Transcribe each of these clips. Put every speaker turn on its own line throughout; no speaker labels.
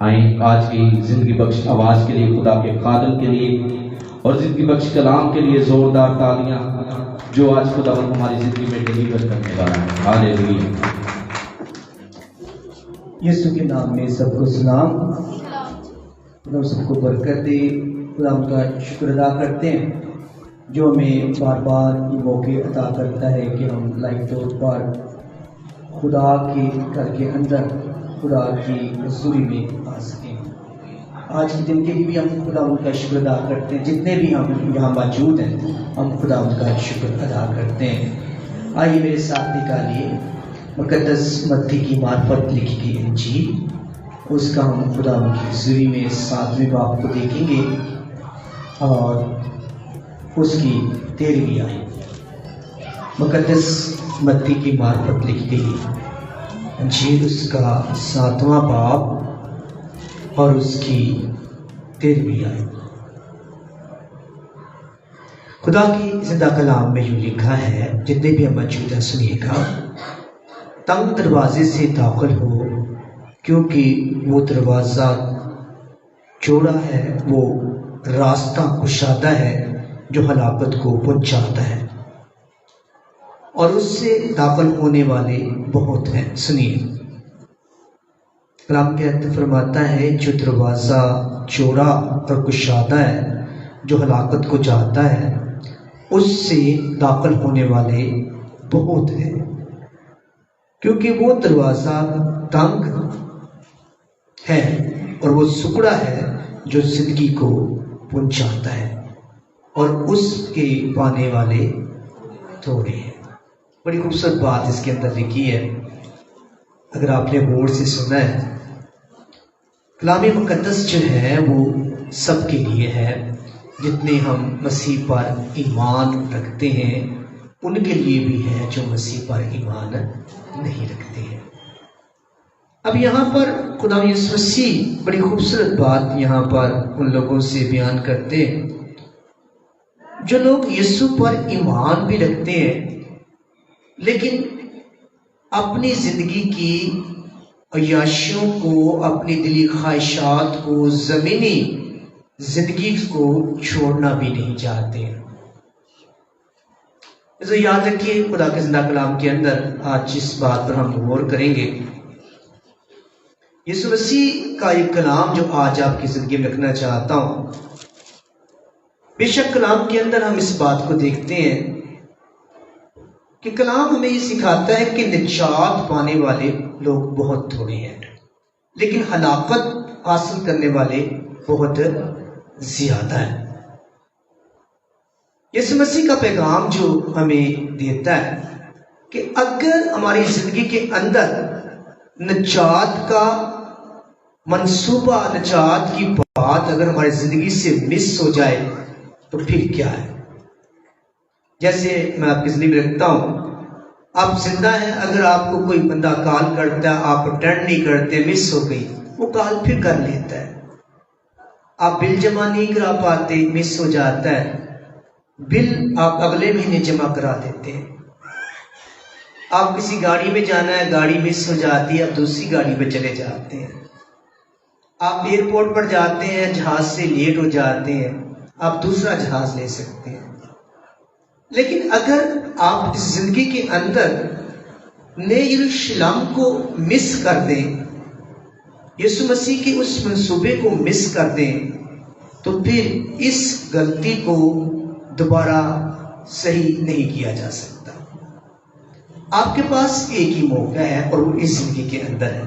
آئیں آج کی زندگی بخش آواز کے لیے خدا کے خادم کے لیے اور زندگی بخش کلام کے لیے زوردار تالیاں جو آج خدا ہماری زندگی میں ڈلیور کرنے والا ہے۔ ہاللیلویہ۔
یسوع کے نام میں سب کو سلام۔ خدا سب کو برکت دے۔ خدا ان کا شکر ادا کرتے ہیں جو ہمیں بار بار یہ موقع عطا کرتا ہے کہ ہم لائیو طور پر خدا کے گھر کے اندر خدا کی حضوری میں آ سکیں۔ آج کے دن کے لیے بھی ہم خدا ان کا شکر ادا کرتے ہیں، جتنے بھی ہم یہاں موجود ہیں ہم خدا ان کا شکر ادا کرتے ہیں۔ آئیے میرے ساتھ نکالیے مقدس متی کی معرفت لکھی گئی انجیل، اس کا ہم خدا ان کی حضوری میں 7ویں باب کو دیکھیں گے اور اس کی 13ویں آیت۔ مقدس متی کی معرفت لکھی گئی انجیل، اس کا 7واں باب اور اس کی 13ویں آیت۔ خدا کی زندہ کلام میں یوں لکھا ہے، جتنے بھی ہم موجود ہیں سنیے گا۔ تنگ دروازے سے داخل ہو، کیونکہ وہ دروازہ چوڑا ہے، وہ راستہ کشادہ ہے جو ہلاکت کو پہنچاتا ہے، اور اس سے داخل ہونے والے بہت ہیں۔ سنیے، کلام کہتے فرماتا ہے جو دروازہ چوڑا اور کشادہ ہے جو ہلاکت کو جاتا ہے، اس سے داخل ہونے والے بہت ہیں، کیونکہ وہ دروازہ تنگ ہے اور وہ سکڑا ہے جو زندگی کو پہنچاتا ہے، اور اس کے پانے والے تھوڑے ہیں۔ بڑی خوبصورت بات اس کے اندر لکھی ہے، اگر آپ نے غور سے سنا ہے۔ کلام مقدس جو ہے وہ سب کے لیے ہے، جتنے ہم مسیح پر ایمان رکھتے ہیں ان کے لیے بھی ہے جو مسیح پر ایمان نہیں رکھتے ہیں۔ اب یہاں پر خدا یسوع مسیح بڑی خوبصورت بات یہاں پر ان لوگوں سے بیان کرتے ہیں جو لوگ یسوع پر ایمان بھی رکھتے ہیں لیکن اپنی زندگی کی عیاشیوں کو، اپنی دلی خواہشات کو، زمینی زندگی کو چھوڑنا بھی نہیں چاہتے ہیں۔ تو یاد رکھیے خدا کے زندہ کلام کے اندر آج جس بات پر ہم غور کریں گے، یسوع مسیح کا یہ کلام جو آج آپ کی زندگی میں رکھنا چاہتا ہوں، بے شک کلام کے اندر ہم اس بات کو دیکھتے ہیں کہ کلام ہمیں یہ سکھاتا ہے کہ نجات پانے والے لوگ بہت تھوڑے ہیں، لیکن ہلاکت حاصل کرنے والے بہت زیادہ ہیں۔ یسوع مسیح کا پیغام جو ہمیں دیتا ہے کہ اگر ہماری زندگی کے اندر نجات کا منصوبہ، نجات کی بات اگر ہماری زندگی سے مس ہو جائے تو پھر کیا ہے؟ جیسے میں آپ کی زندگی میں رکھتا ہوں، آپ زندہ ہیں، اگر آپ کو کوئی بندہ کال کرتا ہے، آپ اٹینڈ نہیں کرتے، مس ہو گئی، وہ کال پھر کر لیتا ہے۔ آپ بل جمع نہیں کرا پاتے، مس ہو جاتا ہے، بل آپ اگلے مہینے جمع کرا دیتے ہیں۔ آپ کسی گاڑی میں جانا ہے، گاڑی مس ہو جاتی ہے، آپ دوسری گاڑی پہ چلے جاتے ہیں۔ آپ ایئرپورٹ پر جاتے ہیں، جہاز سے لیٹ ہو جاتے ہیں، آپ دوسرا جہاز لے سکتے ہیں۔ لیکن اگر آپ اس زندگی کے اندر نئے یروشلم کو مس کر دیں، یسوع مسیح کے اس منصوبے کو مس کر دیں، تو پھر اس غلطی کو دوبارہ صحیح نہیں کیا جا سکتا۔ آپ کے پاس ایک ہی موقع ہے اور وہ اس زندگی کے اندر ہے۔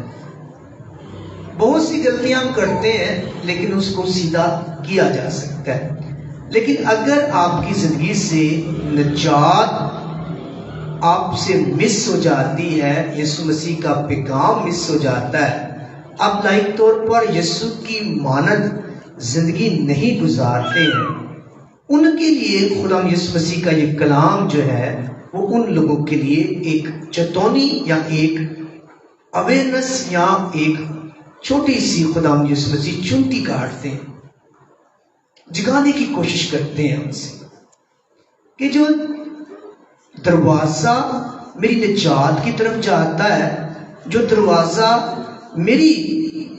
بہت سی غلطیاں ہم کرتے ہیں لیکن اس کو سیدھا کیا جا سکتا ہے، لیکن اگر آپ کی زندگی سے نجات آپ سے مس ہو جاتی ہے، یسوع مسیح کا پیغام مس ہو جاتا ہے، آپ لائق طور پر یسوع کی مانند زندگی نہیں گزارتے ہیں، ان کے لیے خدا یسوع مسیح کا یہ کلام جو ہے وہ ان لوگوں کے لیے ایک چتونی یا ایک اویئرنس یا ایک چھوٹی سی خدا یسوع مسیح چونٹی کاٹتے ہیں، جگانے کی کوشش کرتے ہیں ہم سے کہ جو دروازہ میری نجات کی طرف جاتا ہے، جو دروازہ میری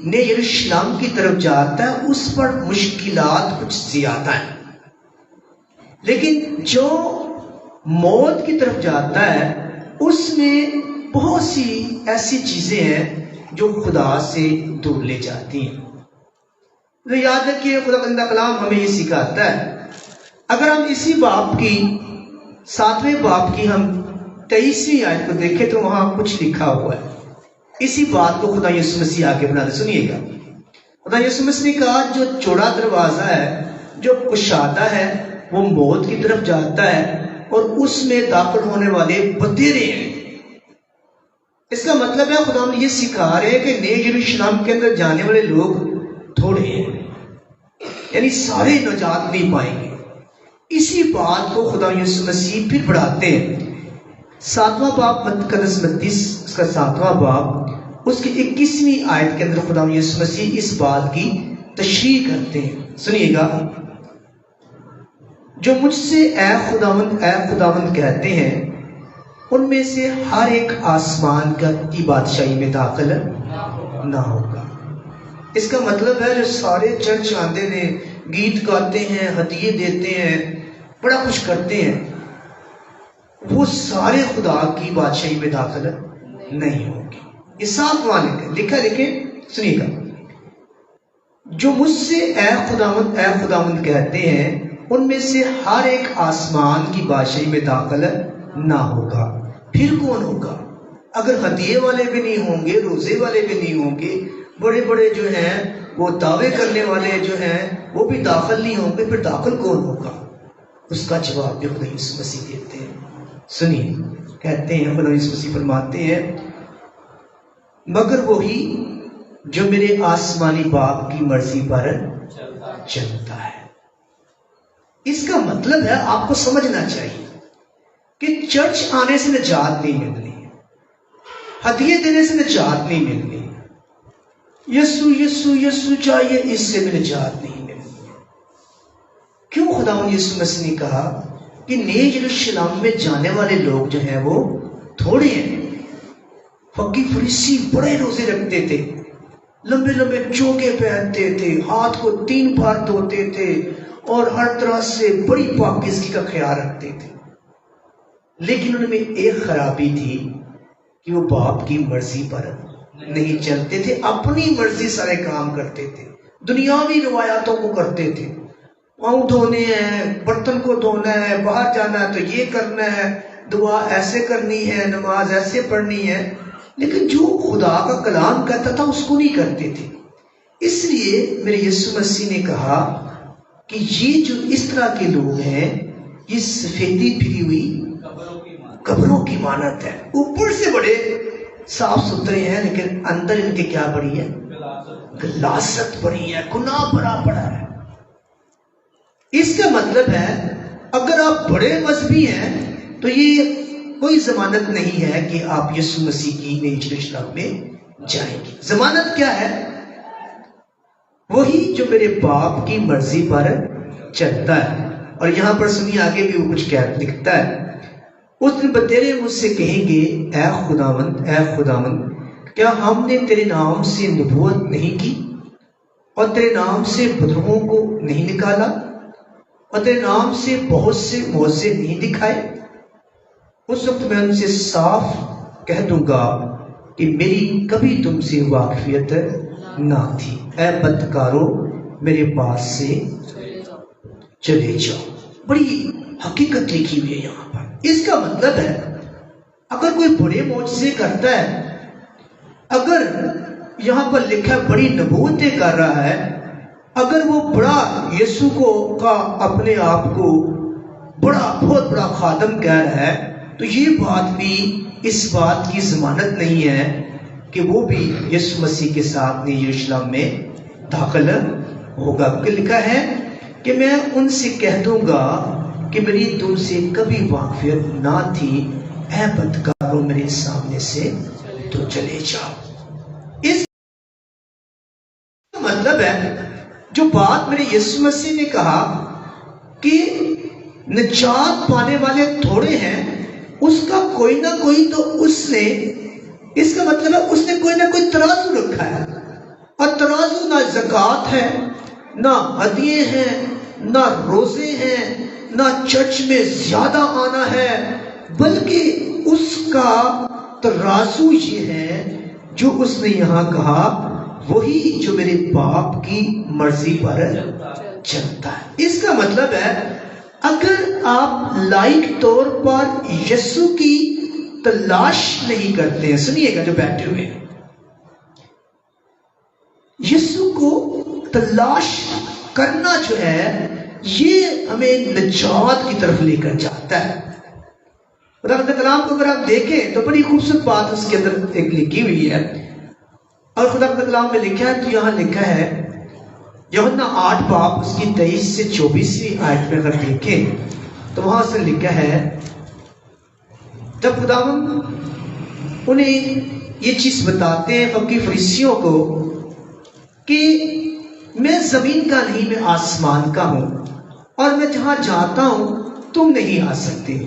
نئے یروشلم کی طرف جاتا ہے اس پر مشکلات کچھ زیادہ ہیں، لیکن جو موت کی طرف جاتا ہے اس میں بہت سی ایسی چیزیں ہیں جو خدا سے دور لے جاتی ہیں۔ تو یاد رکھیے خدا کا کلام ہمیں یہ سکھاتا ہے، اگر ہم اسی باب کی 7ویں باب کی ہم 23ویں آیت کو دیکھیں تو وہاں کچھ لکھا ہوا ہے۔ اسی بات کو خدا یسوع مسیح آگے بڑھاتے سنیے گا۔ خدا یسوع مسیح نے کہا جو چوڑا دروازہ ہے، جو کشادہ ہے، وہ موت کی طرف جاتا ہے اور اس میں داخل ہونے والے بتیرے ہیں۔ اس کا مطلب ہے خدا ہم یہ سکھا رہے ہیں کہ نئے یروشلم کے اندر جانے والے لوگ تھوڑے ہیں، یعنی سارے نجات نہیں پائیں گے۔ اسی بات کو خدا یسوع مسیح پھر بڑھاتے ہیں۔ 7واں باب مقدس متی اس کا 7واں باب اس کی 21ویں آیت کے اندر خدا یسوع مسیح اس بات کی تشریح کرتے ہیں۔ سنیے گا، جو مجھ سے اے خداوند کہتے ہیں ان میں سے ہر ایک آسمان کی بادشاہی میں داخل نہ ہوگا۔ اس کا مطلب ہے جو سارے چرچ آندے نے، گیت گاتے ہیں، ہدیے دیتے ہیں، بڑا کچھ کرتے ہیں، وہ سارے خدا کی بادشاہی میں داخل نہیں ہوں گے۔ یہ صاف معنی لکھا سنیے گا، جو مجھ سے اے خداوند کہتے ہیں ان میں سے ہر ایک آسمان کی بادشاہی میں داخل نہ ہوگا۔ پھر کون ہوگا؟ اگر ہدیے والے بھی نہیں ہوں گے، روزے والے بھی نہیں ہوں گے، بڑے بڑے جو ہیں وہ دعوے کرنے والے جو ہیں وہ بھی داخل نہیں ہوں گے، پھر داخل کون ہوگا؟ اس کا جواب بھی خدا یسوع مسیح دیتے ہیں۔ سنیے، کہتے ہیں خدا یسوع مسیح فرماتے ہیں، مگر وہی جو میرے آسمانی باپ کی مرضی پر چلتا ہے۔ اس کا مطلب ہے آپ کو سمجھنا چاہیے کہ چرچ آنے سے نجات نہیں ملنی، ہدیے دینے سے نجات نہیں ملنی، یسوع یسوع یسوع چاہیے اس سے بھی نجات نہیں ملنی۔ کیوں خداوند یسوع مسیح نے کہا کہ نئے یروشلم میں جانے والے لوگ جو ہیں وہ تھوڑے ہیں۔ فقی فریسی بڑے روزے رکھتے تھے، لمبے لمبے چوکے پہنتے تھے، ہاتھ کو 3 بار دھوتے تھے اور ہر طرح سے بڑی پاکیزگی کا خیال رکھتے تھے، لیکن ان میں ایک خرابی تھی کہ وہ باپ کی مرضی پر نہیں چلتے تھے، اپنی مرضی سارے کام کرتے تھے، دنیاوی روایاتوں کو کرتے تھے۔ پاؤں دھونے ہیں، برتن کو دھونا ہے، باہر جانا ہے تو یہ کرنا ہے، دعا ایسے کرنی ہے، نماز ایسے پڑھنی ہے، لیکن جو خدا کا کلام کہتا تھا اس کو نہیں کرتے تھے۔ اس لیے میرے یسوع مسیح نے کہا کہ یہ جو اس طرح کے لوگ ہیں یہ سفیدی پھری ہوئی قبروں کی مانت ہے۔ اوپر سے بڑے صاف ستھرے ہیں لیکن اندر ان کے کیا بڑی ہے؟ غلاظت بڑی ہے، گناہ بڑا پڑا ہے۔ اس کا مطلب ہے اگر آپ بڑے مذہبی ہیں تو یہ کوئی ضمانت نہیں ہے کہ آپ یسوع مسیح کی نئی یروشلم میں جائیں گے۔ ضمانت کیا ہے؟ وہی جو میرے باپ کی مرضی پر چلتا ہے۔ اور یہاں پر سنیے آگے بھی وہ کچھ لکھتا ہے، اس دن بتیرے مجھ سے کہیں گے اے خداوند کیا ہم نے تیرے نام سے نبوت نہیں کی اور تیرے نام سے بدروں کو نہیں نکالا اور تیرے نام سے بہت سے معجزے نہیں دکھائے؟ اس وقت میں ان سے صاف کہہ دوں گا کہ میری کبھی تم سے واقفیت نہ تھی، اے بدکارو میرے پاس سے چلے جاؤ۔ بڑی حقیقت لکھی ہوئی ہے یہاں پر۔ اس کا مطلب ہے اگر کوئی بڑے معجزے کرتا ہے، اگر یہاں پر لکھا بڑی نبوتیں کر رہا ہے، اگر وہ بڑا یسوع کا اپنے آپ کو بہت بڑا خادم کہہ رہا ہے، تو یہ بات بھی اس بات کی ضمانت نہیں ہے کہ وہ بھی یسوع مسیح کے ساتھ نئی یروشلم میں داخل ہوگا، کیونکہ لکھا ہے کہ میں ان سے کہہ دوں گا کہ میری تم سے کبھی واقفیت نہ تھی، اے بدکاروں میرے سامنے سے تو چلے جاؤ۔ اس مطلب ہے جو بات میرے یسوع مسیح نے کہا کہ نجات پانے والے تھوڑے ہیں، اس کا کوئی نہ کوئی تو اس کا مطلب ہے اس نے کوئی نہ کوئی ترازو رکھا ہے۔ اور ترازو نہ زکوٰۃ ہے، نہ ہدیے ہیں، نہ روزے ہیں، نہ چرچ میں زیادہ آنا ہے، بلکہ اس کا ترازو یہ ہے جو اس نے یہاں کہا، وہی جو میرے باپ کی مرضی پر چلتا ہے۔ اس کا مطلب ہے اگر آپ لائق طور پر یسوع کی تلاش نہیں کرتے ہیں، سنیے گا جو بیٹھے ہوئے ہیں، یسوع کو تلاش کرنا جو ہے یہ ہمیں نجات کی طرف لے کر جاتا ہے۔ خدا کے کلام کو اگر آپ دیکھیں تو بڑی خوبصورت بات اس کے اندر ایک لکھی ہوئی ہے، اور خدا کے کلام میں لکھا ہے، تو یہاں لکھا ہے یوحنا 8 باب اس کی 23 سے 24 آیت میں اگر دیکھیں تو وہاں سے لکھا ہے، جب خداوند انہیں یہ چیز بتاتے ہیں فقی فریسیوں کو کہ میں زمین کا نہیں، میں آسمان کا ہوں، اور میں جہاں جاتا ہوں تم نہیں آ سکتے۔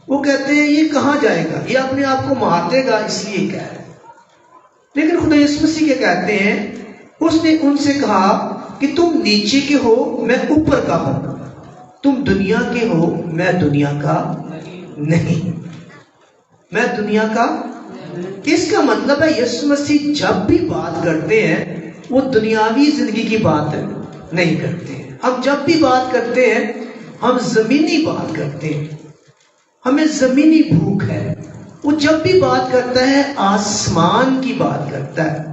وہ کہتے ہیں یہ کہاں جائے گا، یہ اپنے آپ کو مار دے گا اس لیے کہہ رہا ہے۔ لیکن خدا یسوع مسیح کے کہتے ہیں، اس نے ان سے کہا کہ تم نیچے کے ہو، میں اوپر کا ہوں، تم دنیا کے ہو، میں دنیا کا نہیں، میں دنیا کا۔ اس کا مطلب ہے یسوع مسیح جب بھی بات کرتے ہیں وہ دنیاوی زندگی کی بات نہیں کرتے ہیں۔ ہم جب بھی بات کرتے ہیں ہم زمینی بات کرتے ہیں، ہمیں زمینی بھوک ہے۔ وہ جب بھی بات کرتا ہے آسمان کی بات کرتا ہے۔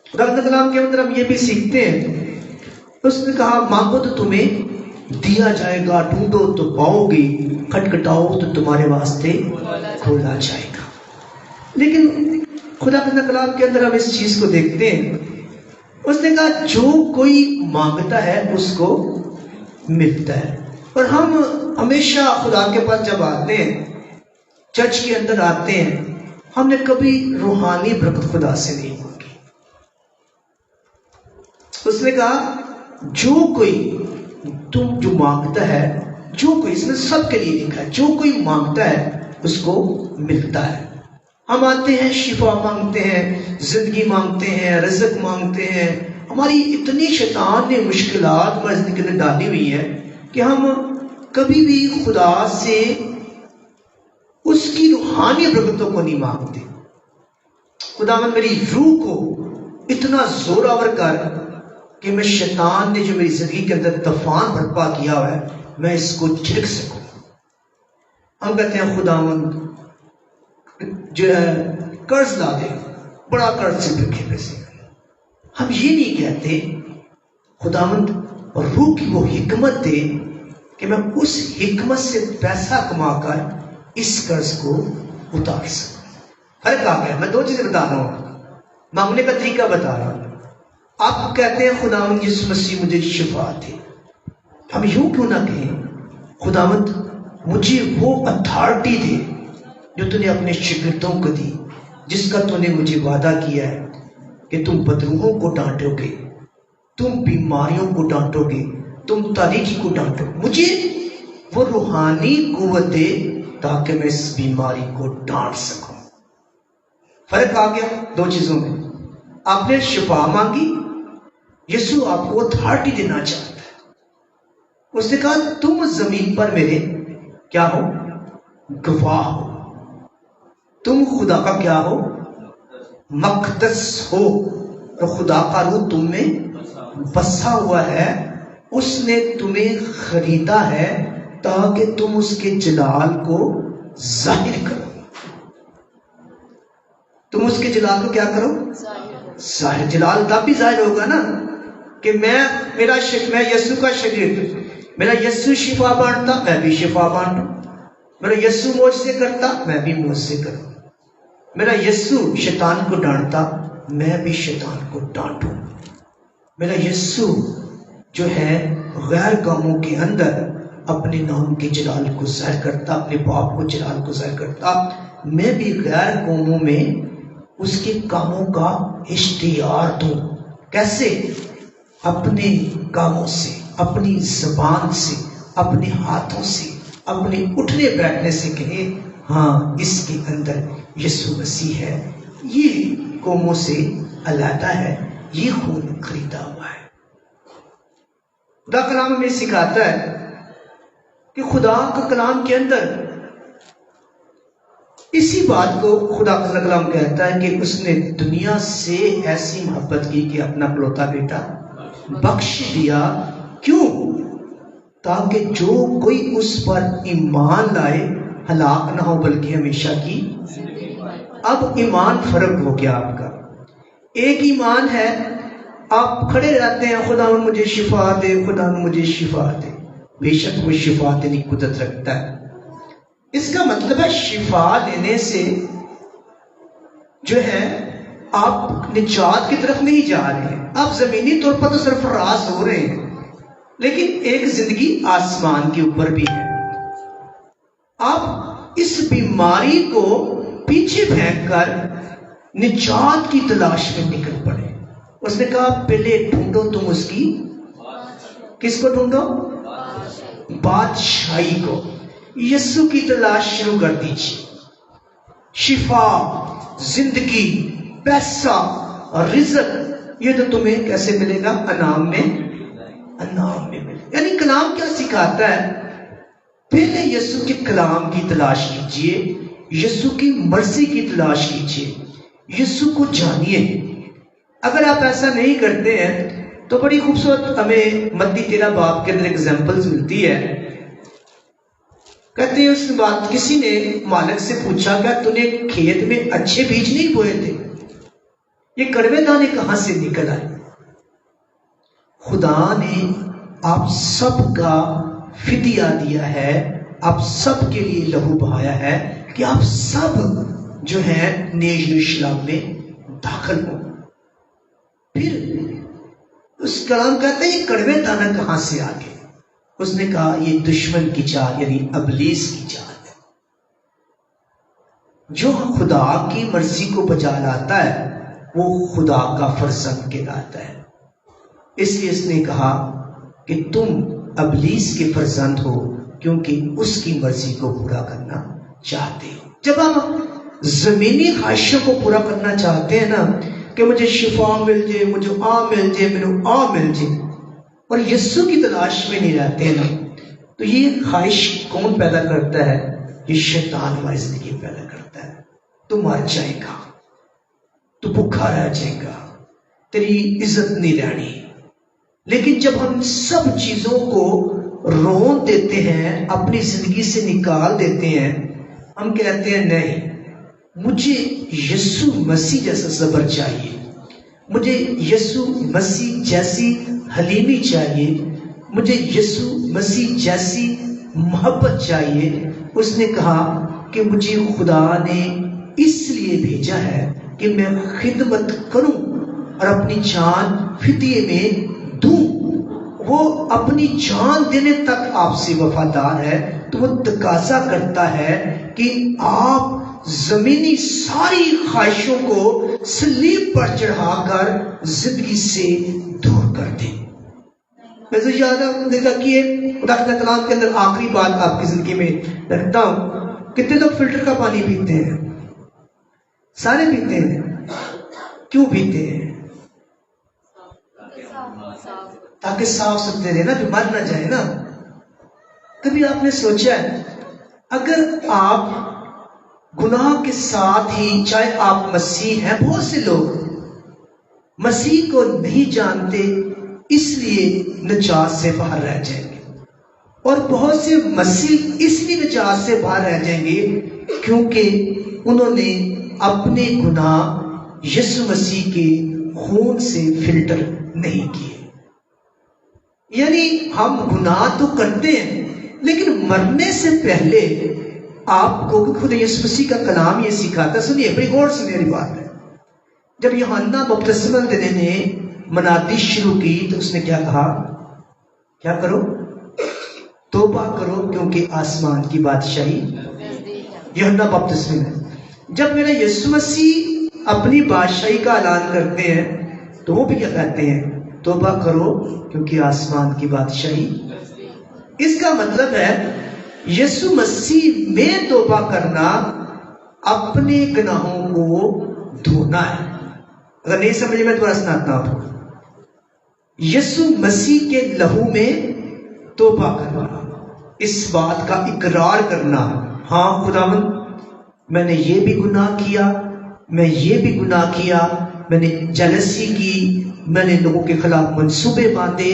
خدا کے کلام کے اندر ہم یہ بھی سیکھتے ہیں، اس نے کہا مانگو تو تمہیں دیا جائے گا، ڈھونڈو تو پاؤ گے، کھٹکھٹاؤ تو تمہارے واسطے کھولا جائے گا۔ لیکن خدا کے کلام کے اندر ہم اس چیز کو دیکھتے ہیں، اس نے کہا جو کوئی مانگتا ہے اس کو ملتا ہے۔ اور ہم ہمیشہ خدا کے پاس جب آتے ہیں، چرچ کے اندر آتے ہیں، ہم نے کبھی روحانی برکت خدا سے نہیں مانگی۔ اس نے کہا جو کوئی تم جو مانگتا ہے، جو کوئی، اس میں سب کے لیے لکھا ہے، جو کوئی مانگتا ہے اس کو ملتا ہے۔ ہم آتے ہیں شفا مانگتے ہیں، زندگی مانگتے ہیں، رزق مانگتے ہیں، ہماری اتنی شیطان نے مشکلات ہماری زندگی میں ڈالی ہوئی ہے کہ ہم کبھی بھی خدا سے اس کی روحانی برکتوں کو نہیں مانگتے۔ خداوند میری روح کو اتنا زوراور کر کہ میں شیطان نے جو میری زندگی کے اندر طوفان برپا کیا ہوا ہے میں اس کو چھڑک سکوں۔ ہم کہتے ہیں خداوند جو ہے قرض لا دے، بڑا قرض سے رکھے پیسے۔ ہم یہ نہیں کہتے خداوند روح کی وہ حکمت دے کہ میں اس حکمت سے پیسہ کما کر اس قرض کو اتار سکوں۔ فرق آ گیا۔ میں دو چیزیں بتا رہا ہوں، مانگنے کا طریقہ بتا رہا ہوں۔ آپ کہتے ہیں خداوند یسوع مسیح مجھے شفا دے، ہم یوں کیوں نہ کہیں خداوند مجھے وہ اتھارٹی دے جو تو نے اپنے شاگردوں کو دی، جس کا تو نے مجھے وعدہ کیا ہے کہ تم بدروحوں کو ڈانٹو گے، تم بیماریوں کو ڈانٹو گے، تم تاریکی کو ڈانٹو۔ مجھے وہ روحانی قوت دے تاکہ میں اس بیماری کو ڈانٹ سکوں۔ فرق آ گیا دو چیزوں میں۔ آپ نے شفا مانگی، یسوع آپ کو اتھارٹی دینا چاہتا ہے۔ اس نے کہا تم زمین پر میرے کیا ہو؟ گواہ ہو۔ تم خدا کا کیا ہو؟ مقدس ہو، اور خدا کا روح تم میں بسا ہوا ہے۔ اس نے تمہیں خریدا ہے تاکہ تم اس کے جلال کو ظاہر کرو۔ تم اس کے جلال کو کیا کرو؟ ظاہر۔ جلال تب بھی ظاہر ہوگا نا کہ میں یسوع کا شاگرد، میرا یسوع شفا بانٹتا میں بھی شفا بانٹوں، میرا یسوع معجزے کرتا میں بھی معجزے کروں، میرا یسوع شیطان کو ڈانٹتا میں بھی شیطان کو ڈانٹوں، میرا یسوع جو ہے غیر قوموں کے اندر اپنے نام کے جلال کو ظاہر کرتا، اپنے باپ کو جلال کو ظاہر کرتا، میں بھی غیر قوموں میں اس کے کاموں کا اشتہار دوں۔ کیسے؟ اپنے کاموں سے، اپنی زبان سے، اپنے ہاتھوں سے، اپنے اٹھنے بیٹھنے سے کہیں ہاں اس کے اندر یسوع مسیح ہے۔ یہ قوموں سے علیحدہ ہے، یہ خون خریدا ہوا ہے۔ خدا کلام ہمیں سکھاتا ہے کہ خدا کا کلام کے اندر اسی بات کو خدا کا کلام کہتا ہے کہ اس نے دنیا سے ایسی محبت کی کہ اپنا اکلوتا بیٹا بخش دیا۔ کیوں؟ تاکہ جو کوئی اس پر ایمان لائے ہلاک نہ ہو بلکہ ہمیشہ کی۔ اب ایمان فرق ہو گیا آپ کا۔ ایک ایمان ہے آپ کھڑے رہتے ہیں، خدا مجھے شفا دے، خدا مجھے شفا دے، بے شک وہ شفا دینے کی قدرت رکھتا ہے۔ اس کا مطلب ہے شفا دینے سے جو ہے آپ نجات کی طرف نہیں جا رہے ہیں، آپ زمینی طور پر تو سرفراز ہو رہے ہیں، لیکن ایک زندگی آسمان کے اوپر بھی ہے۔ آپ اس بیماری کو پیچھے پھینک کر نجات کی تلاش میں نکل پڑے۔ اس نے کہا پہلے ڈھونڈو تم اس کی، کس کو ڈھونڈو؟ بادشاہی کو۔ یسوع کی تلاش شروع کر دیجیے۔ شفا، زندگی، پیسہ اور رزق یہ تو تمہیں کیسے ملے گا؟ انعام میں ملے۔ یعنی کلام کیا سکھاتا ہے؟ پہلے یسوع کے کلام کی تلاش کیجیے، یسوع کی مرضی کی تلاش کیجیے، یسوع کو جانیے۔ اگر آپ ایسا نہیں کرتے ہیں تو بڑی خوبصورت ہمیں متی 13 باب کے اندر ایگزامپلز ملتی ہے۔ کہتے ہیں اس بات کسی نے مالک سے پوچھا کہ تو نے کھیت میں اچھے بیج نہیں بوئے تھے، یہ کڑوے دانے کہاں سے نکل آئے؟ خدا نے آپ سب کا فدیہ دیا ہے، آپ سب کے لیے لہو بہایا ہے کہ آپ سب جو ہیں نیز یروشلم میں داخل ہوں۔ پھر اس کلام کہتا ہے یہ کڑوے دانہ کہاں سے آ گئے؟ اس نے کہا یہ دشمن کی چال یعنی ابلیس کی چال ہے۔ جو خدا کی مرضی کو بجا لاتا ہے وہ خدا کا فرزند کہلاتا ہے۔ اس لیے اس نے کہا کہ تم ابلیس کے فرزند ہو کیونکہ اس کی مرضی کو پورا کرنا چاہتے ہو۔ جب آپ زمینی خواہشوں کو پورا کرنا چاہتے ہیں نا کہ مجھے شفا مل جائے، مجھے مل جائے، مل جائے، اور یسوع کی تلاش میں نہیں رہتے نا، تو یہ خواہش کون پیدا کرتا ہے؟ یہ شیطان ہماری زندگی میں پیدا کرتا ہے۔ تو مر جائے گا، تو بھوکا رہ جائے گا، تیری عزت نہیں رہنی۔ لیکن جب ہم سب چیزوں کو رون دیتے ہیں، اپنی زندگی سے نکال دیتے ہیں، ہم کہتے ہیں نہیں مجھے یسوع مسیح جیسا صبر چاہیے، مجھے یسوع مسیح جیسی حلیمی چاہیے، مجھے یسوع مسیح جیسی محبت چاہیے۔ اس نے کہا کہ مجھے خدا نے اس لیے بھیجا ہے کہ میں خدمت کروں اور اپنی جان فدیے میں دوں۔ وہ اپنی جان دینے تک آپ سے وفادار ہے، تو وہ تقاضا کرتا ہے کہ آپ زمینی ساری خواہشوں کو صلیب پر چڑھا کر زندگی سے دور کر دیں۔ میں تو یاد دیکھا کہ خدا کے کلام کے اندر آخری بات آپ کی زندگی میں رکھتا ہوں۔ کتنے لوگ فلٹر کا پانی پیتے ہیں؟ سارے پیتے ہیں۔ کیوں پیتے ہیں؟ تاکہ صاف ستھرے رہے نا، بیمار نہ جائے نا۔ کبھی آپ نے سوچا ہے اگر آپ گناہ کے ساتھ ہی، چاہے آپ مسیح ہیں، بہت سے لوگ مسیح کو نہیں جانتے اس لیے نجات سے باہر رہ جائیں گے، اور بہت سے مسیح اس لیے نجات سے باہر رہ جائیں گے کیونکہ انہوں نے اپنے گناہ یسوع مسیح کے خون سے فلٹر نہیں کیے۔ یعنی ہم گناہ تو کرتے ہیں لیکن مرنے سے پہلے آپ کو خود یسوع مسیح کا کلام یہ سکھاتا ہے۔ سنیے، بڑی غور سے میری بات ہے۔ جب یوحنا بپتسمہ دینے نے منادی شروع کی تو اس نے کیا کہا؟ کیا کرو؟ توبہ کرو کیونکہ آسمان کی بادشاہی یوحنا بپتسمہ میں۔ جب میرا یسوع مسیح اپنی بادشاہی کا اعلان کرتے ہیں تو وہ بھی کیا کہتے ہیں؟ توبہ کرو کیونکہ آسمان کی بادشاہی۔ اس کا مطلب ہے یسوع مسیح میں توبہ کرنا اپنے گناہوں کو دھونا ہے۔ اگر نہیں سمجھے میں دوبارہ سناتا ہوں. یسوع مسیح کے لہو میں توبہ کرنا، اس بات کا اقرار کرنا، ہاں خداوند میں نے یہ بھی گناہ کیا، میں یہ بھی گناہ کیا، میں نے جلسی کی، میں نے لوگوں کے خلاف منصوبے باندھے،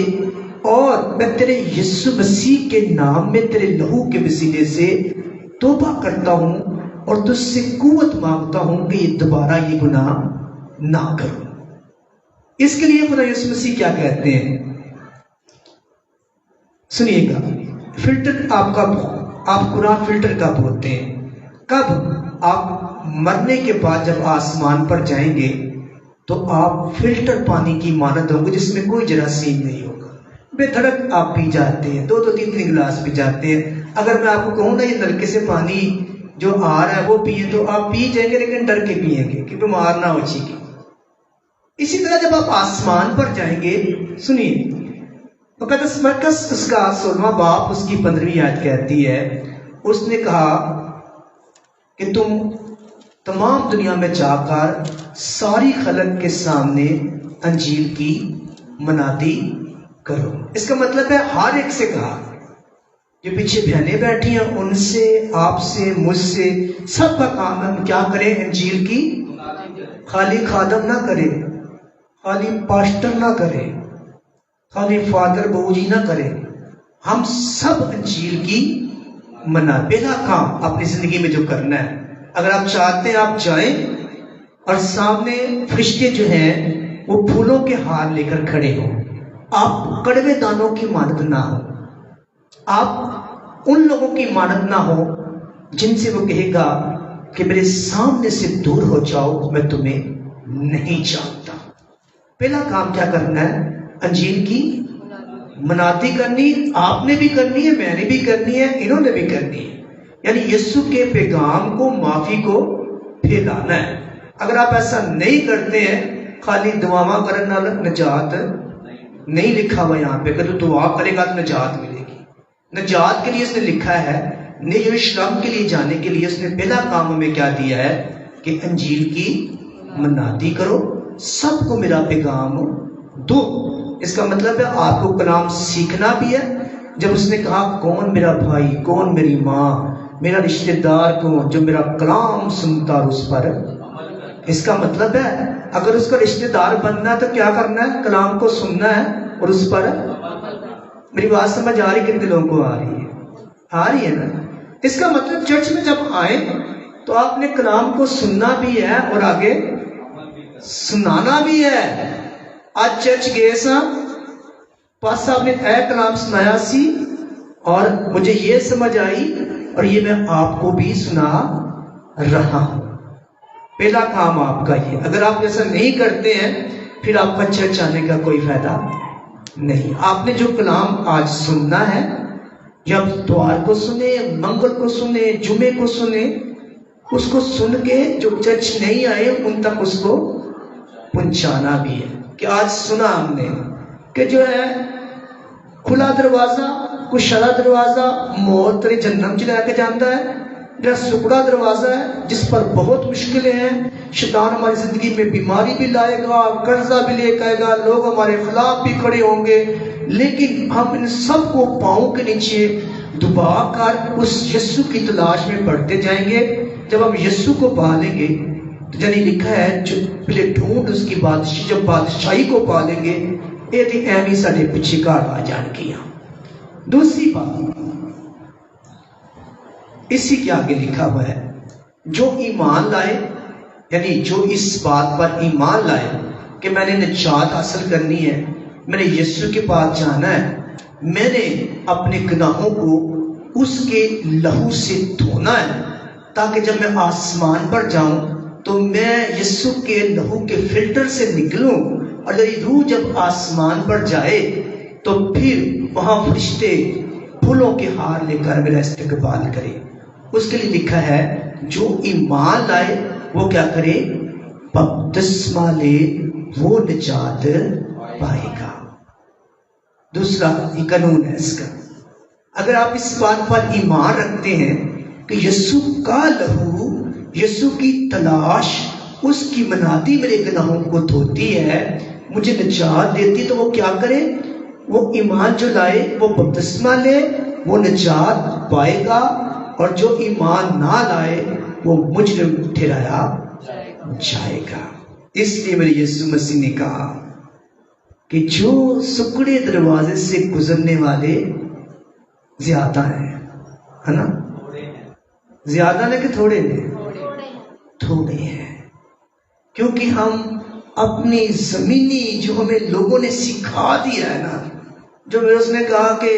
اور میں تیرے یسوع مسیح کے نام میں تیرے لہو کے وسیلے سے توبہ کرتا ہوں اور تجھ سے قوت مانگتا ہوں کہ یہ دوبارہ یہ گناہ نہ کروں. اس کے لیے خدا یسوع مسیح کیا کہتے ہیں؟ سنیے گا. فلٹر آپ قرآن فلٹر کب ہوتے ہیں؟ کب؟ آپ مرنے کے بعد جب آسمان پر جائیں گے تو آپ فلٹر پانی کی مانند ہوں گے جس میں کوئی جراثیم نہیں ہوگا. بے دھڑک آپ پی جاتے ہیں، 2-3 گلاس پی جاتے ہیں. اگر میں آپ کو کہوں نا یہ نلکے سے پانی جو آ رہا ہے وہ پیے تو آپ پی جائیں گے، لیکن ڈر کے پیئیں گے کہ بیمار نہ ہو چیخیں. اسی طرح جب آپ آسمان پر جائیں گے، سنیے مقدس مرکز اس کا 16واں باب اس کی 15ویں آیت کہتی ہے، اس نے کہا کہ تم تمام دنیا میں جا کر ساری خلق کے سامنے انجیل کی منادی کرو. اس کا مطلب ہے ہر ایک سے کہا، جو پیچھے بہنیں بیٹھی ہیں ان سے، آپ سے، مجھ سے، سب کا کام ہم کیا کریں؟ انجیل کی. خالی خادم نہ کرے، خالی پاسٹر نہ کرے، خالی فادر بہو جی نہ کرے، ہم سب انجیل کی پہلا کام اپنی زندگی میں جو کرنا ہے. اگر آپ چاہتے ہیں آپ جائیں اور سامنے فرشتے جو ہیں وہ پھولوں کے ہار لے کر کھڑے ہوں، آپ کڑوے دانوں کی مانند نہ ہو، آپ ان لوگوں کی مانند نہ ہو جن سے وہ کہے گا کہ میرے سامنے سے دور ہو جاؤ، میں تمہیں نہیں جانتا. پہلا کام کیا کرنا ہے؟ انجیل کی منادی کرنی. آپ نے بھی کرنی ہے، میں نے بھی کرنی ہے، انہوں نے بھی کرنی ہے. یعنی یسوع کے پیغام کو، معافی کو پھیلانا ہے. اگر آپ ایسا نہیں کرتے ہیں، خالی دعاواں کرنا، نجات نہیں لکھا ہوا یہاں پہ کہ تو دعا کرے گا تو نجات ملے گی. نجات کے لیے اس نے لکھا ہے، نیک یروشلم کے لیے جانے کے لیے اس نے پہلا کام ہمیں کیا دیا ہے کہ انجیل کی منادی کرو، سب کو میرا پیغام دو. اس کا مطلب ہے آپ کو کلام سیکھنا بھی ہے. جب اس نے کہا کون میرا بھائی، کون میری ماں، میرا رشتہ دار کون جو میرا کلام سنتا اور اس پر، اس کا مطلب ہے اگر اس کا رشتہ دار بننا ہے تو کیا کرنا ہے؟ کلام کو سننا ہے اور اس پر. میری بات سمجھ آ رہی کہ دلوں کو آ رہی ہے نا؟ اس کا مطلب چرچ میں جب آئیں تو آپ نے کلام کو سننا بھی ہے اور آگے سنانا بھی ہے. آج چرچ گئے سا، پاس صاحب نے اے کلام سنایا سی اور مجھے یہ سمجھ آئی اور یہ میں آپ کو بھی سنا رہا ہوں. پہلا کام آپ کا یہ. اگر آپ ایسا نہیں کرتے ہیں پھر آپ کا چرچ آنے کا کوئی فائدہ نہیں. آپ نے جو کلام آج سننا ہے، جب اتوار کو سنے، منگل کو سنے، جمعے کو سنے، اس کو سن کے جو چرچ نہیں آئے ان تک اس کو پہنچانا بھی ہے. کہ آج سنا ہم نے کہ جو ہے کھلا دروازہ، کشادہ دروازہ موت تیرے جہنم چ لے کے جاتا ہے، جو سکڑا دروازہ ہے جس پر بہت مشکلیں ہیں. شیطان ہماری زندگی میں بیماری بھی لائے گا، قرضہ بھی لے کے آئے گا، لوگ ہمارے خلاف بھی کھڑے ہوں گے، لیکن ہم ان سب کو پاؤں کے نیچے دبا کر اس یسوع کی تلاش میں بڑھتے جائیں گے. جب ہم یسوع کو پا لیں گے تو جنہیں لکھا ہے جو پہلے ڈھونڈ اس کی بادشاہی، جب بادشاہی کو پا لیں گے یہ تھی اہمی سارے پیچھے گھر آ جان کیا. دوسری بات اسی کے آگے لکھا ہوا ہے، جو ایمان لائے، یعنی جو اس بات پر ایمان لائے کہ میں نے نجات حاصل کرنی ہے، میں نے یسوع کے پاس جانا ہے، میں نے اپنے گناہوں کو اس کے لہو سے دھونا ہے، تاکہ جب میں آسمان پر جاؤں تو میں یسوع کے لہو کے فلٹر سے نکلوں، اور میری روح جب آسمان پر جائے تو پھر وہاں فرشتے پھولوں کے ہار لے کر میرا استقبال کرے. اس کے لیے لکھا ہے جو ایمان لائے وہ کیا کرے؟ بپتسمہ لے، وہ نجات پائے گا. دوسرا یہ قانون ہے اس کا. اگر آپ اس بات پر ایمان رکھتے ہیں کہ یسوع کا لہو، یسوع کی تلاش، اس کی منادی میرے گناہوں کو دھوتی ہے، مجھے نجات دیتی، تو وہ کیا کرے؟ وہ ایمان جو لائے وہ بپتسمہ لے، وہ نجات پائے گا، اور جو ایمان نہ لائے وہ مجرم ٹھہرایا جائے گا۔ اس لیے میرے یسوع مسیح نے کہا کہ جو سکڑے دروازے سے گزرنے والے زیادہ ہیں، ہے نا؟ زیادہ نے کہ تھوڑے نے؟ تھوڑے ہیں، کیونکہ ہم اپنی زمینی جو ہمیں لوگوں نے سکھا دیا ہے نا، جو میرے اس نے کہا کہ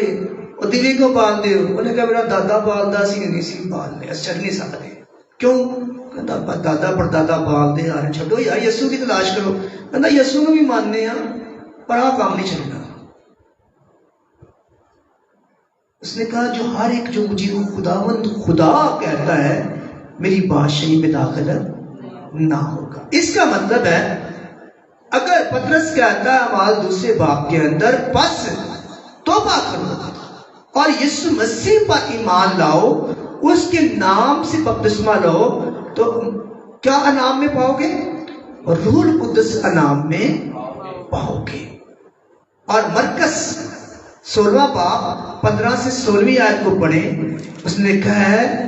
وہ دیوی کو پال دے، انہوں نے کہا میرا دادا پالدا سی نہیں سی پالنے، اس چڑھ نہیں سکتے، کیوں؟ کہتا دادا پر دادا پال دے، آرے چھڑو یار یسوع کی تلاش کرو، کہتا یسوع کو بھی ماننے ہیں پر آ کام نہیں چلنا۔ اس نے کہا جو ہر ایک جو مجھے خداوند خدا کہتا ہے میری بادشاہی میں داخل نہ ہوگا۔ اس کا مطلب ہے اگر پطرس کہتا ہے اعمال 2 باب کے اندر بس توبہ کرو اور یسوع مسیح پر ایمان لاؤ، اس کے نام سے بپتسمہ لو، تو کیا انعام میں پاؤ گے؟ روح القدس انعام میں پاؤ گے۔ اور مرکز 16 باب 15 سے 16 آیت کو پڑھیں، اس نے کہا ہے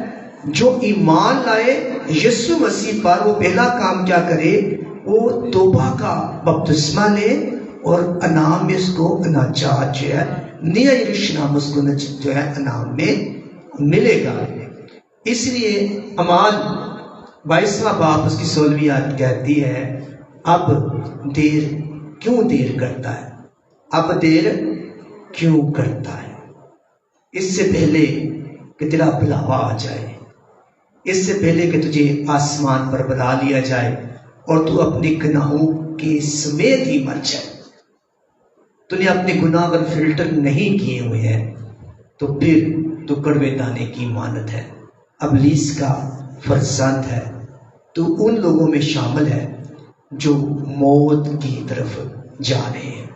جو ایمان لائے یسوع مسیح پر، وہ پہلا کام کیا کرے؟ وہ توبہ کا بپتسمہ لے، اور انعام میں اس کو نجات جو ہے، نیا یروشلم اس کو جو ہے انعام میں ملے گا۔ اس لیے اعمال 22واں باب اس کی 16ویں آیت کہتی ہے اب دیر کیوں دیر کرتا ہے؟ اب دیر کیوں کرتا ہے؟ اس سے پہلے کہ تیرا بلاوا آ جائے، اس سے پہلے کہ تجھے آسمان پر بلا لیا جائے اور تو اپنے گناہوں کے سمیت ہی مر جائے۔ تو نے اپنے گناہ اگر فلٹر نہیں کیے ہوئے ہیں تو پھر تو کڑوے دانے کی مانند ہے، ابلیس کا فرزند ہے، تو ان لوگوں میں شامل ہے جو موت کی طرف جا رہے ہیں۔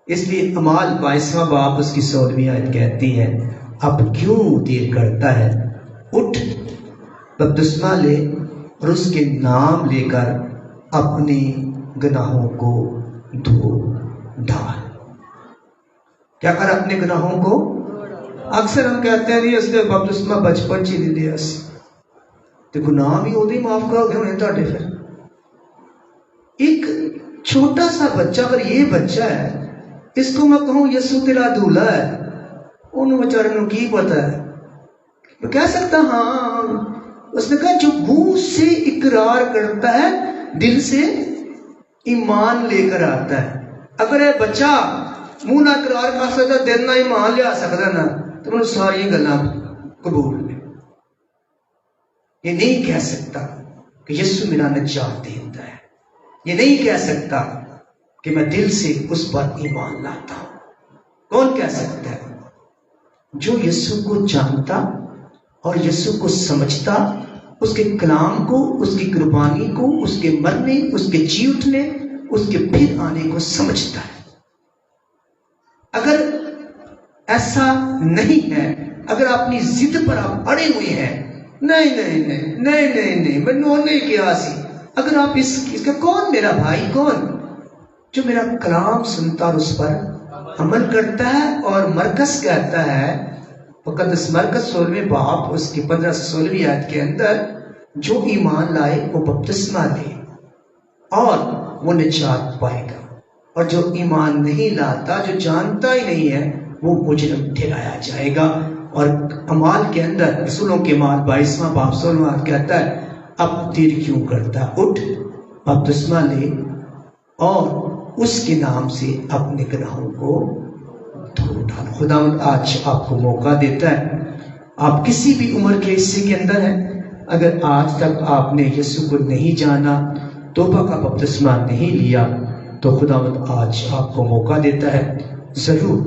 اس لیے اعمال 22واں باب اس کی 16ویں آیت کہتی ہے اب کیوں دیر کرتا ہے، اٹھ بپتسمہ لے اور اس کے نام لے کر اپنے گناہوں کو دھو ڈال۔ کیا کر اپنے گناہوں کو؟ اکثر ہم کہتے ہیں نہیں اس نے بپتسمہ بچپن چی لے لیا سی تو گناہ بھی ادھر ہی معاف کرو گے ہونے تھوڑے۔ پھر ایک چھوٹا سا بچہ، اگر یہ بچہ ہے اس کو میں کہوں یسوع تیرا دولہا ہے، انہوں بیچارے کو کی پتا ہے؟ میں کہہ سکتا ہاں۔ اس نے کہا جو منہ سے اقرار کرتا ہے دل سے ایمان لے کر آتا ہے۔ اگر یہ بچہ منہ نہ اقرار کر سکتا دل نہ ایمان لے آ سکتا نا تو انہوں ساری گلاں قبول نے۔ یہ نہیں کہہ سکتا کہ یسوع میرا نجات دہندہ ہے، یہ نہیں کہہ سکتا کہ میں دل سے اس پر ایمان لاتا ہوں۔ کون کہہ سکتا ہے؟ جو یسوع کو جانتا اور یسوع کو سمجھتا، اس کے کلام کو، اس کی قربانی کو، اس کے مرنے، اس کے جی اٹھنے، اس کے پھر آنے کو سمجھتا ہے۔ اگر ایسا نہیں ہے، اگر اپنی ضد پر آپ اڑے ہوئے ہیں، نہیں نہیں نہیں نہیں نہیں نہیں میں نے نہیں کیا سی، اگر آپ اس کا کون میرا بھائی کون جو میرا کلام سنتا اور اس پر عمل کرتا ہے؟ اور مرکز کہتا ہے مقدس مرکز 16ویں باب اس کی 15 سے 16ویں آیت کے اندر جو ایمان لائے وہ بپتسمہ لے اور وہ نجات پائے گا، اور جو ایمان نہیں لاتا، جو جانتا ہی نہیں ہے، وہ مجرم ٹھہرایا جائے گا۔ اور اعمال کے اندر رسولوں کے اعمال 22واں باب 16واں آیت کہتا ہے اب دیر کیوں کرتا، اٹھ بپتسمہ لے اور اس کے نام سے اپنے گناہوں کو دھو ڈال۔ خداوند آج آپ کو موقع دیتا ہے، آپ کسی بھی عمر کے حصے کے اندر ہیں، اگر آج تک آپ نے یسوع کو نہیں جانا، توبہ کا بپتسمہ نہیں لیا، تو خداوند آج آپ کو موقع دیتا ہے، ضرور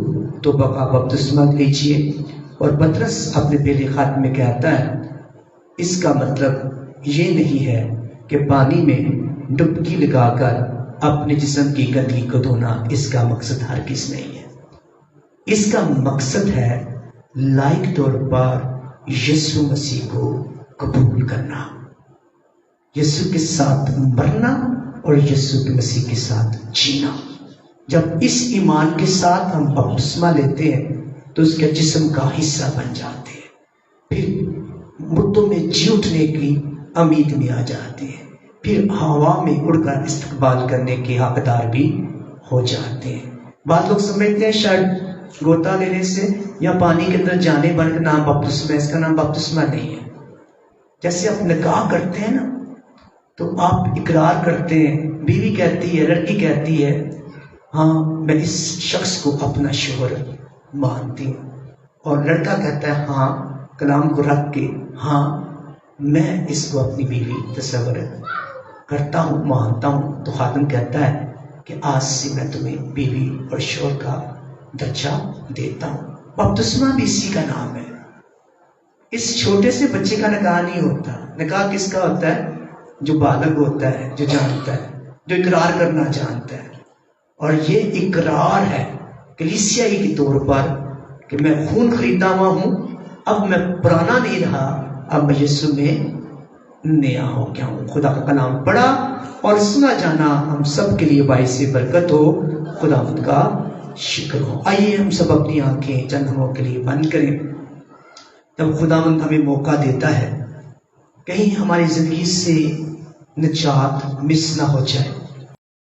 توبہ کا بپتسمہ لیجیے۔ اور پطرس اپنے پہلے خط میں کہتا ہے اس کا مطلب یہ نہیں ہے کہ پانی میں ڈبکی لگا کر اپنے جسم کی گندگی کو دھونا، اس کا مقصد ہرگز نہیں ہے۔ اس کا مقصد ہے لائق طور پر یسوع مسیح کو قبول کرنا۔ یسوع کے ساتھ مرنا اور یسوع کے مسیح کے ساتھ جینا۔ جب اس ایمان کے ساتھ ہم بپتسمہ لیتے ہیں تو اس کے جسم کا حصہ بن جاتے ہیں، پھر مردوں میں جی اٹھنے کی امید میں آ جاتے ہیں، پھر ہوا میں اڑ کر استقبال کرنے کے حقدار بھی ہو جاتے ہیں۔ بعض لوگ سمجھتے ہیں شاید غوطہ لینے سے یا پانی کے اندر جانے بن کا نام بپتسمہ ہے، اس کا نام بپتسمہ نہیں ہے۔ جیسے آپ نکاح کرتے ہیں نا تو آپ اقرار کرتے ہیں، بیوی کہتی ہے، لڑکی کہتی ہے ہاں میں اس شخص کو اپنا شوہر مانتی ہوں، اور لڑکا کہتا ہے ہاں کلام کو رکھ کے ہاں میں اس کو اپنی بیوی تصور کرتا ہوں، مانتا ہوں۔ تو خادم کہتا ہے کہ آج سے میں تمہیں بیوی اور شوہر کا درجہ دیتا ہوں۔ بپتسمہ بھی اسی کا نام ہے۔ اس چھوٹے سے بچے کا نکاح نہیں ہوتا، نکاح کس کا ہوتا ہے؟ جو بالغ ہوتا ہے، جو جانتا ہے، جو اقرار کرنا جانتا ہے۔ اور یہ اقرار ہے کلیسیائی کے طور پر کہ میں خون خریدا ہوا ہوں، اب میں پرانا نہیں رہا، اب میں یسوع میں نیا ہو گیا ہوں۔ خدا کا کلام پڑھا اور سنا جانا ہم سب کے لیے باعث برکت ہو، خداوند کا شکر ہو۔ آئیے ہم سب اپنی آنکھیں چند لمحوں کے لیے بند کریں۔ جب خداوند ہمیں موقع دیتا ہے کہیں ہماری زندگی سے نجات مس نہ ہو جائے،